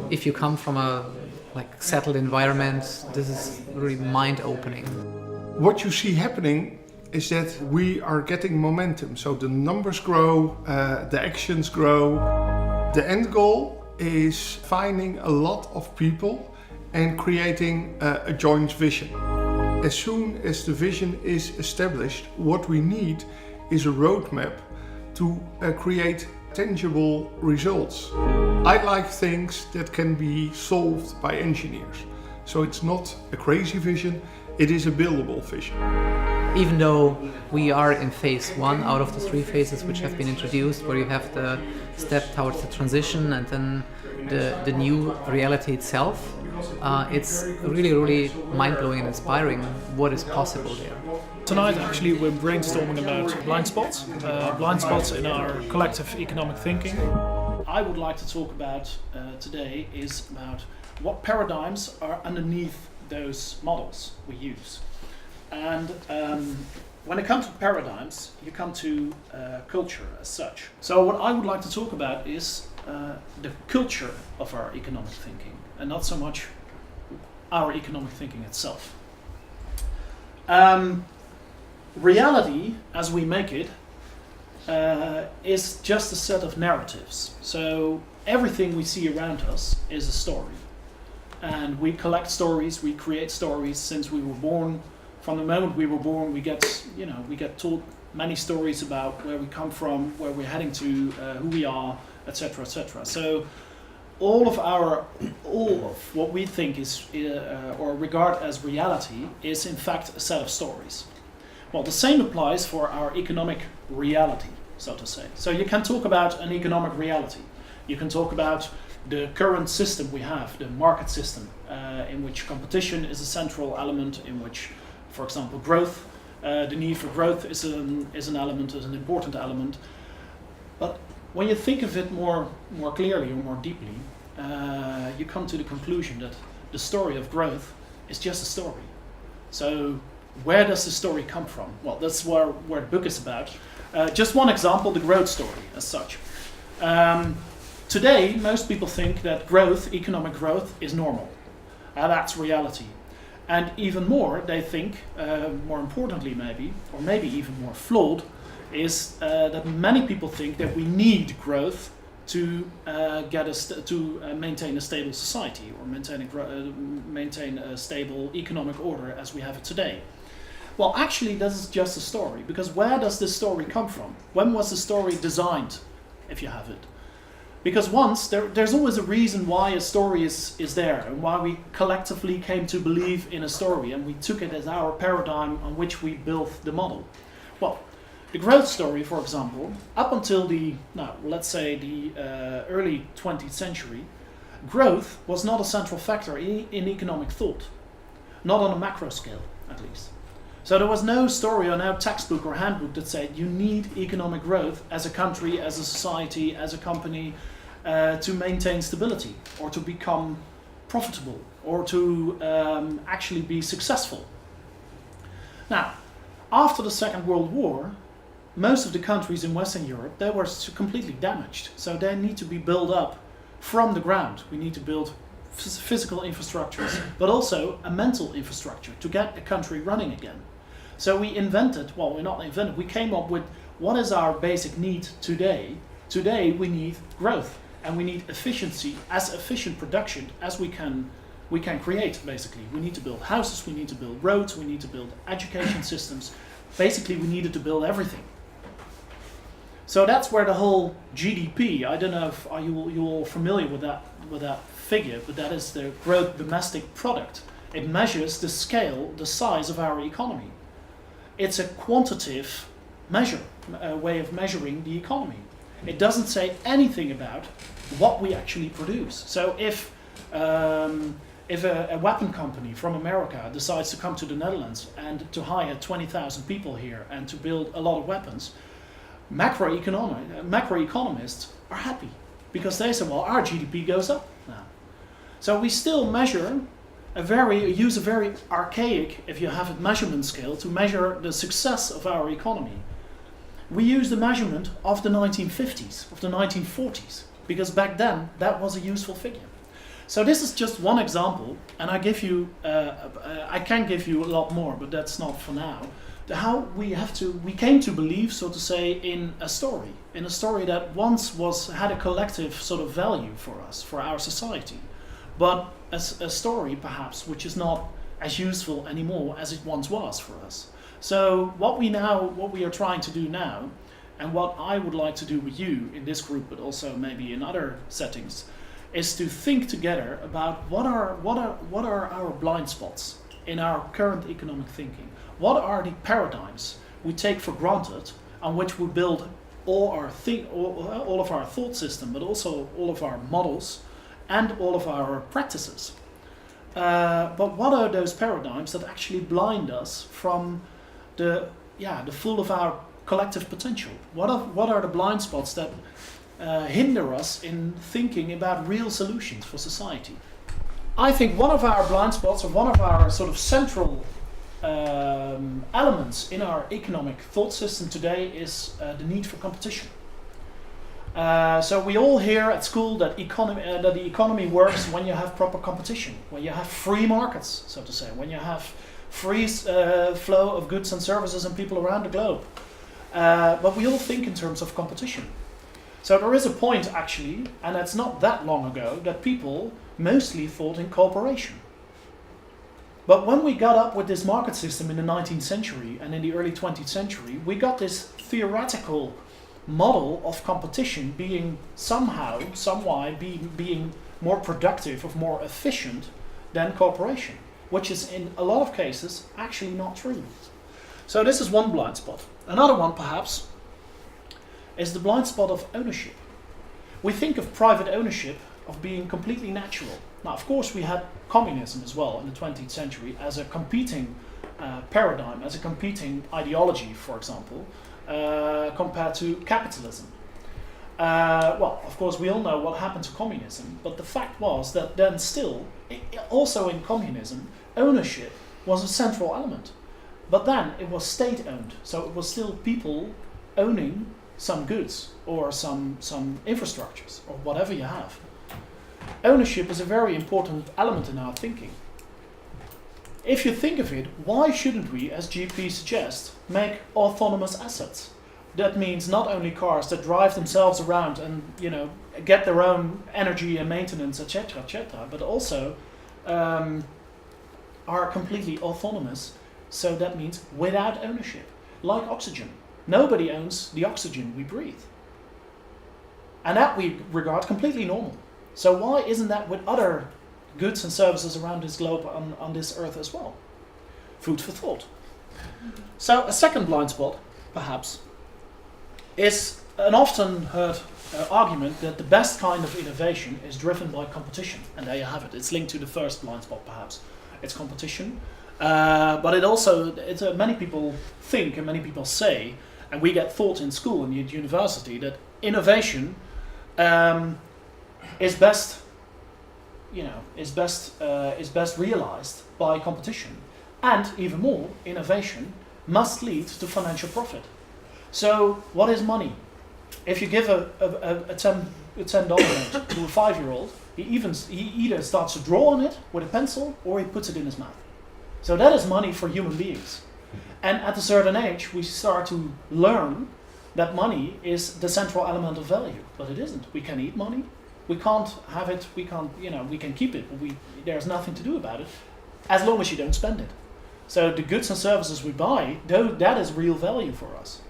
if you come from a settled environment, this is really mind-opening. What you see happening is that we are getting momentum. So the numbers grow, the actions grow. The end goal is finding a lot of people and creating a joint vision. As soon as the vision is established, what we need is a roadmap to create tangible results. I like things that can be solved by engineers. So it's not a crazy vision, it is a buildable vision. Even though we are in phase one out of the 3 phases which have been introduced, where you have the step towards the transition and then the new reality itself, it's really, really mind-blowing and inspiring what is possible there. Tonight actually we're brainstorming about Blindspots, Blindspots in our collective economic thinking. I would like to talk about today is about what paradigms are underneath those models we use. And when it comes to paradigms, you come to culture as such. So what I would like to talk about is the culture of our economic thinking, and not so much our economic thinking itself. Reality, as we make it, is just a set of narratives. So everything we see around us is a story. And we collect stories, we create stories since we were born. From the moment we were born, we get told many stories about where we come from, where we're heading to, who we are, etc., etc. So all of what we think is or regard as reality is in fact a set of stories. Well, the same applies for our economic reality, so to say. So you can talk about an economic reality. You can talk about the current system we have, the market system, in which competition is a central element, in which, for example, growth, the need for growth is an element, is an important element. But when you think of it more clearly or more deeply, you come to the conclusion that the story of growth is just a story. So where does the story come from? Well, that's where the book is about. Just one example, the growth story as such. Today, most people think that growth, economic growth, is normal. That's reality. And even more, they think, more importantly maybe, or maybe even more flawed, is that many people think that we need growth to maintain a stable society, or maintain a stable economic order as we have it today. Well, actually, this is just a story, because where does this story come from? When was the story designed, if you have it? Because there's always a reason why a story is there, and why we collectively came to believe in a story, and we took it as our paradigm on which we built the model. Well, the growth story, for example, up until the early 20th century, growth was not a central factor in economic thought, not on a macro scale, at least. So there was no story or no textbook or handbook that said you need economic growth as a country, as a society, as a company to maintain stability or to become profitable or to actually be successful. Now, after the Second World War, most of the countries in Western Europe, they were completely damaged. So they need to be built up from the ground. We need to build physical infrastructures, but also a mental infrastructure to get a country running again. So we we came up with what is our basic need today. Today we need growth and we need efficiency, as efficient production as we can create, basically. We need to build houses, we need to build roads, we need to build education systems. Basically we needed to build everything. So that's where the whole GDP, I don't know if you're all familiar with that figure, but that is the gross domestic product. It measures the scale, the size of our economy. It's a quantitative way of measuring the economy. It doesn't say anything about what we actually produce. So if a weapon company from America decides to come to the Netherlands and to hire 20,000 people here and to build a lot of weapons, macroeconomists are happy because they say, well, our GDP goes up now. So we still measure use a very archaic, if you have a measurement scale, to measure the success of our economy. We use the measurement of the 1950s, of the 1940s, because back then that was a useful figure. So this is just one example, and I can give you a lot more, but that's not for now. How we came to believe, so to say, in a story that once had a collective sort of value for us, for our society, but as a story perhaps which is not as useful anymore as it once was for us. So what we are trying to do now, and what I would like to do with you in this group, but also maybe in other settings, is to think together about what are our blind spots in our current economic thinking. What are the paradigms we take for granted on which we build all of our thought system, but also all of our models and all of our practices? But what are those paradigms that actually blind us from the full of our collective potential? What are the blind spots that hinder us in thinking about real solutions for society? I think one of our blind spots, or one of our sort of central elements in our economic thought system today is the need for competition. So we all hear at school that the economy works when you have proper competition, when you have free markets, so to say, when you have free flow of goods and services and people around the globe. But we all think in terms of competition. So there is a point actually, and it's not that long ago, that people mostly thought in cooperation. But when we got up with this market system in the 19th century and in the early 20th century, we got this theoretical model of competition being somehow, being more productive or more efficient than cooperation, which is in a lot of cases actually not true. So this is one blind spot. Another one perhaps is the blind spot of ownership. We think of private ownership of being completely natural. Now, of course, we had communism as well in the 20th century as a competing paradigm, as a competing ideology, for example, compared to capitalism. Well, of course, we all know what happened to communism, but the fact was that then still, also in communism, ownership was a central element. But then it was state-owned, so it was still people owning some goods or some infrastructures or whatever you have. Ownership is a very important element in our thinking. If you think of it, why shouldn't we, as GP suggests, make autonomous assets? That means not only cars that drive themselves around and get their own energy and maintenance, etc., but also are completely autonomous. So that means without ownership, like oxygen. Nobody owns the oxygen we breathe. And that we regard completely normal. So why isn't that with other goods and services around this globe on this earth as well? Food for thought. So a second blind spot, perhaps, is an often heard argument that the best kind of innovation is driven by competition. And there you have it. It's linked to the first blind spot, perhaps. It's competition. But it also, many people think and many people say, and we get taught in school and at university, that innovation is best realized by competition, and even more, innovation must lead to financial profit. So, what is money? If you give a $10 note to a 5-year-old, he either starts to draw on it with a pencil or he puts it in his mouth. So that is money for human beings. And at a certain age, we start to learn that money is the central element of value, but it isn't. We can eat money. We can't have it, we can keep it, but there's nothing to do about it as long as you don't spend it. So the goods and services we buy, that is real value for us.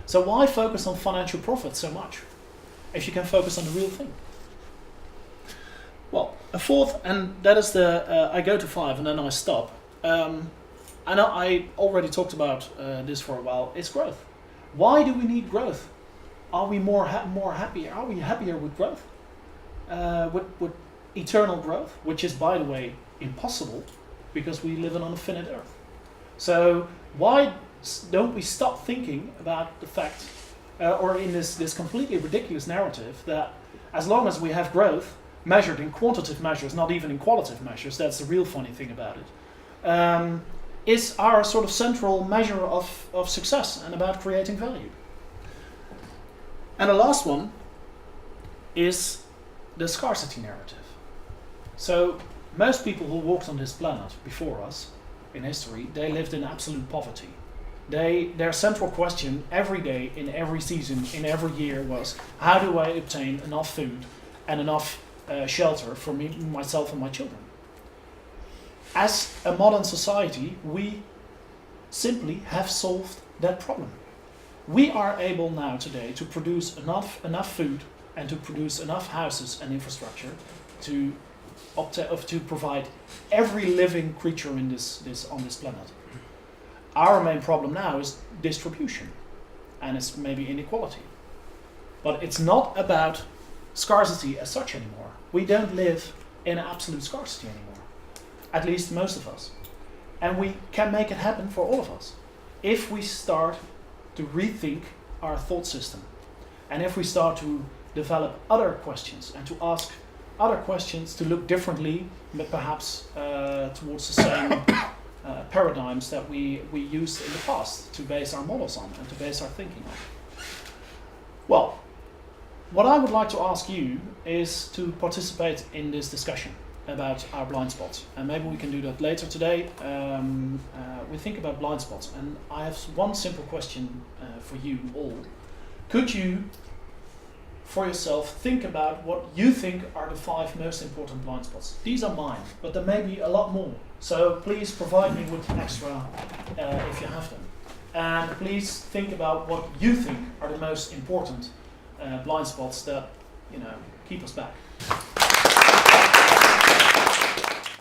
So why focus on financial profit so much if you can focus on the real thing? Well, a fourth, and that is I go to 5 and then I stop. I know I already talked about this for a while, it's growth. Why do we need growth? Are we more happy? Are we happier with growth? With eternal growth, which is, by the way, impossible because we live on a finite earth. So why don't we stop thinking about the fact, or in this completely ridiculous narrative, that as long as we have growth, measured in quantitative measures, not even in qualitative measures, that's the real funny thing about it, is our sort of central measure of success and about creating value. And the last one is the scarcity narrative. So most people who walked on this planet before us in history, they lived in absolute poverty. Their central question every day, in every season, in every year was, how do I obtain enough food and enough shelter for me, myself and my children? As a modern society, we simply have solved that problem. We are able now today to produce enough food and to produce enough houses and infrastructure to provide every living creature in on this planet. Our main problem now is distribution, and it's maybe inequality. But it's not about scarcity as such anymore. We don't live in absolute scarcity anymore, at least most of us. And we can make it happen for all of us if we start to rethink our thought system, and if we start to develop other questions and to ask other questions, to look differently, but perhaps towards the same paradigms that we used in the past to base our models on and to base our thinking on. Well, what I would like to ask you is to participate in this discussion about our blind spots, and maybe we can do that later today. We think about blind spots, and I have one simple question for you all. Could you, for yourself, think about what you think are the 5 most important blind spots? These are mine, but there may be a lot more. So please provide me with extra if you have them. And please think about what you think are the most important blind spots that keep us back.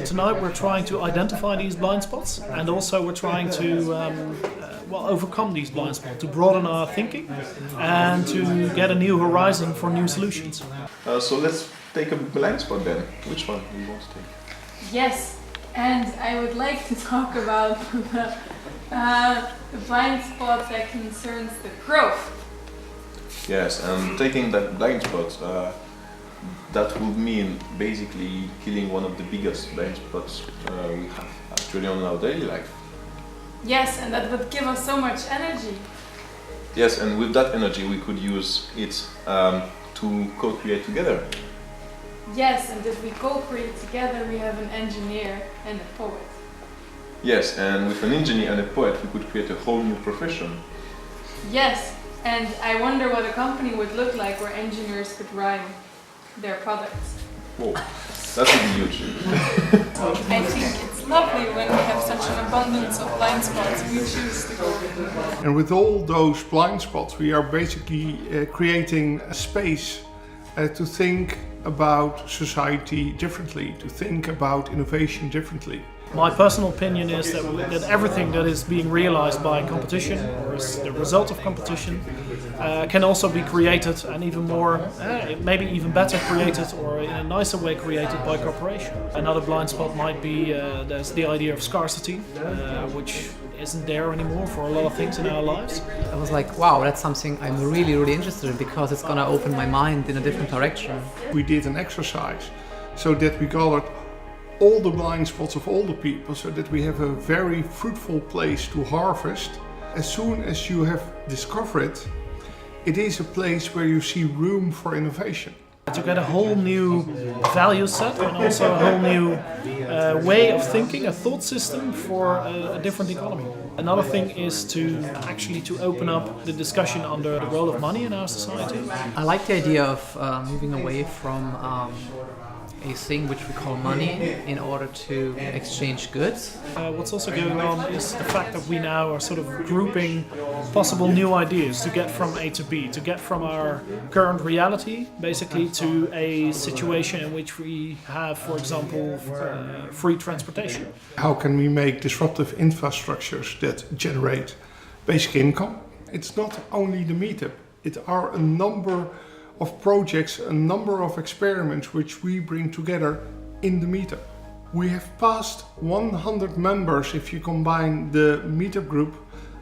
Tonight we're trying to identify these blind spots, and also we're trying to overcome these blind spots, to broaden our thinking and to get a new horizon for new solutions. So let's take a blind spot then. Which one do you want to take? Yes, and I would like to talk about the blind spot that concerns the growth. Yes, and taking that blind spot, that would mean basically killing one of the biggest blind spots we have actually on our daily life. Yes, and that would give us so much energy. Yes, and with that energy we could use it to co-create together. Yes, and if we co-create together, we have an engineer and a poet. Yes, and with an engineer and a poet we could create a whole new profession. Yes, and I wonder what a company would look like where engineers could rhyme their products. Whoa, that would be huge. I think it's lovely when we have such an abundance of blind spots, we choose to go with them. And with all those blind spots, we are basically creating a space to think about society differently, to think about innovation differently. My personal opinion is that everything that is being realized by competition, or is the result of competition, can also be created, and even more, maybe even better created, or in a nicer way created by cooperation. Another blind spot might be there's the idea of scarcity, which isn't there anymore for a lot of things in our lives. I was like, wow, that's something I'm really, really interested in, because it's gonna open my mind in a different direction. We did an exercise so that we gathered all the blind spots of all the people, so that we have a very fruitful place to harvest. As soon as you have discovered it, it is a place where you see room for innovation. To get a whole new value set and also a whole new way of thinking, a thought system for a different economy. Another thing is to open up the discussion on the role of money in our society. I like the idea of moving away from a thing which we call money in order to exchange goods. What's also going on is the fact that we now are sort of grouping possible new ideas to get from A to B, to get from our current reality basically to a situation in which we have, for example, free transportation. How can we make disruptive infrastructures that generate basic income? It's not only the MeetUp, it are a number of projects, a number of experiments which we bring together in the MeetUp. We have passed 100 members if you combine the MeetUp group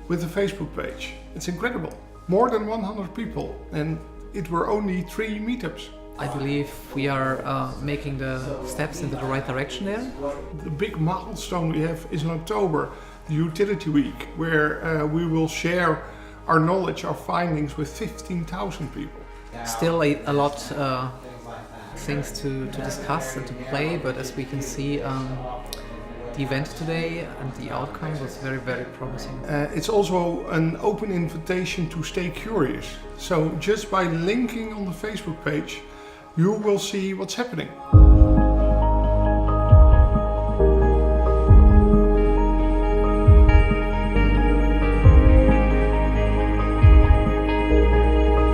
with the Facebook page. It's incredible. More than 100 people, and it were only 3 meetups. I believe we are making the steps into the right direction there. The big milestone we have is in October, the Utility Week, where we will share our knowledge, our findings with 15,000 people. Still a lot things to discuss and to play, but as we can see, the event today and the outcome was very, very promising. It's also an open invitation to stay curious. So just by linking on the Facebook page, you will see what's happening.